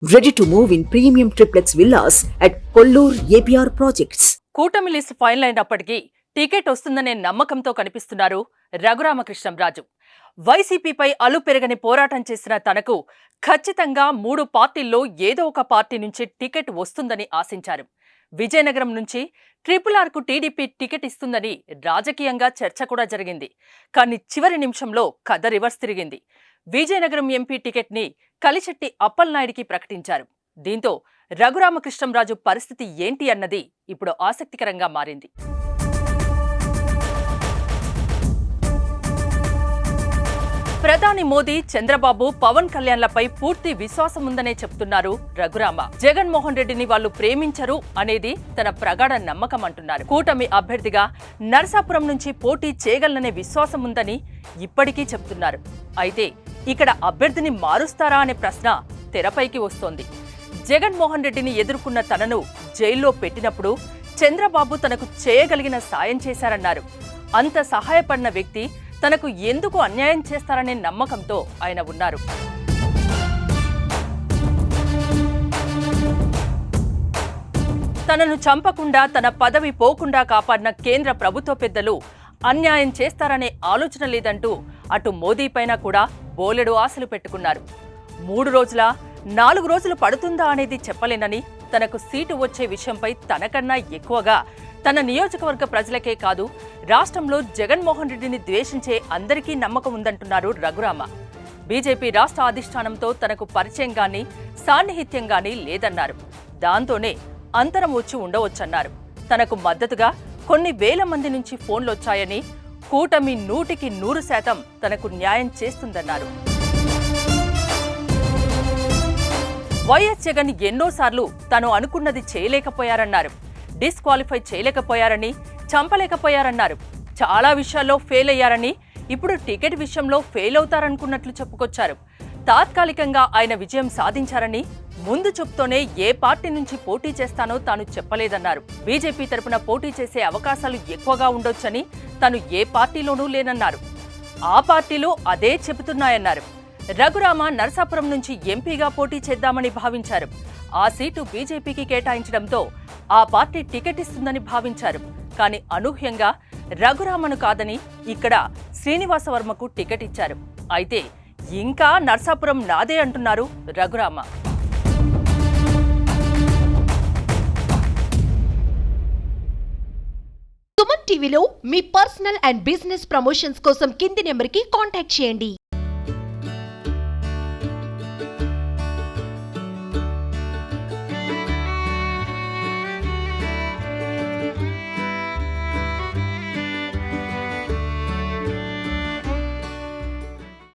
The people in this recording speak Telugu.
Ready to move in premium triplex villas at Kollur APR Projects. కూటమి లిస్ట్ ఫైనల్ అయినప్పటికీ టికెట్ వస్తుందనే నమ్మకంతో కనిపిస్తున్నారు రఘురామకృష్ణంరాజు. వైసీపీపై అలు పెరగని పోరాటం చేసిన తనకు ఖచ్చితంగా 3 పార్టీల్లో ఏదో ఒక పార్టీ నుంచి టికెట్ వస్తుందని ఆశించారు. విజయనగరం నుంచి RRRకు టీడీపీ టికెట్ ఇస్తుందని రాజకీయంగా చర్చ కూడా జరిగింది. కానీ చివరి నిమిషంలో కథ రివర్స్ తిరిగింది. విజయనగరం ఎంపీ టికెట్ని కలిశెట్టి అప్పలనాయుడికి ప్రకటించారు. దీంతో రఘురామకృష్ణంరాజు పరిస్థితి ఏంటి అన్నది ఇప్పుడు ఆసక్తికరంగా మారింది. ప్రధాని మోదీ, చంద్రబాబు, పవన్ కళ్యాణ్లపై పూర్తి విశ్వాసం ఉందనే చెప్తున్నారు రఘురామ. జగన్మోహన్ రెడ్డిని వాళ్ళు ప్రేమించరు అనేది తన ప్రగాఢ నమ్మకం అంటున్నారు. కూటమి అభ్యర్థిగా నరసాపురం నుంచి పోటీ చేయగలననే విశ్వాసం ఉందని ఇప్పటికీ చెప్తున్నారు. అయితే ఇక్కడ అభ్యర్థిని మారుస్తారా అనే ప్రశ్న తెరపైకి వస్తోంది. జగన్మోహన్ రెడ్డిని ఎదుర్కొన్న తనను జైల్లో పెట్టినప్పుడు చంద్రబాబు తనకు చేయగలిగిన సాయం చేశారన్నారు. అంత సహాయపడిన వ్యక్తి తనకు ఎందుకు అన్యాయం చేస్తారనే నమ్మకంతో ఆయన ఉన్నారు. తనను చంపకుండా, తన పదవి పోకుండా కాపాడిన కేంద్ర ప్రభుత్వ పెద్దలు అన్యాయం చేస్తారనే ఆలోచన లేదంటూ అటు మోదీ పైన కూడా బోలెడు ఆశలు పెట్టుకున్నారు. 3 రోజుల 4 రోజులు పడుతుందా అనేది చెప్పలేనని, తనకు సీటు వచ్చే విషయంపై తనకన్నా ఎక్కువగా తన నియోజకవర్గ ప్రజలకే కాదు, రాష్ట్రంలో జగన్మోహన్ రెడ్డిని ద్వేషించే అందరికీ నమ్మకం ఉందంటున్నారు రఘురామ. బీజేపీ రాష్ట్ర అధిష్టానంతో తనకు పరిచయం గానీ, సాన్నిహిత్యం గానీ లేదన్నారు. దాంతోనే అంతరం వచ్చి ఉండవచ్చన్నారు. తనకు మద్దతుగా కొన్ని వేల మంది నుంచి ఫోన్లొచ్చాయని, కూటమి 100కి 100% తనకు న్యాయం చేస్తుందన్నారు. వైఎస్ జగన్ ఎన్నోసార్లు తాను అనుకున్నది చేయలేకపోయారన్నారు. డిస్క్వాలిఫై చేయలేకపోయారని, చంపలేకపోయారన్నారు. చాలా విషయాల్లో ఫెయిల్ అయ్యారని, ఇప్పుడు టికెట్ విషయంలో ఫెయిల్ అవుతారనుకున్నట్లు చెప్పుకొచ్చారు. తాత్కాలికంగా ఆయన విజయం సాధించారని, ముందు చూపుతోనే ఏ పార్టీ నుంచి పోటీ చేస్తానో తాను చెప్పలేదన్నారు. బీజేపీ తరపున పోటీ చేసే అవకాశాలు ఎక్కువగా ఉండొచ్చని, తాను ఏ పార్టీలోనూ లేనన్నారు. ఆ పార్టీలు అదే చెబుతున్నాయన్నారు. రఘురామ నరసాపురం నుంచి ఎంపీగా పోటీ చేద్దామని భావించారు. ఆ సీటు బీజేపీకి కేటాయించడంతో ఆ పార్టీ టికెట్ ఇస్తుందని భావించారు. కానీ అనూహ్యంగా రఘురామను కాదని ఇక్కడ శ్రీనివాసవర్మకు టికెట్ ఇచ్చారు. అయితే ఇంకా నరసాపురం నాదే అంటున్నారు రఘురామ. సుమన్ టీవీలో మీ పర్సనల్ అండ్ బిజినెస్ ప్రమోషన్స్ కోసం కింది నెంబర్కి కాంటాక్ట్ చేయండి.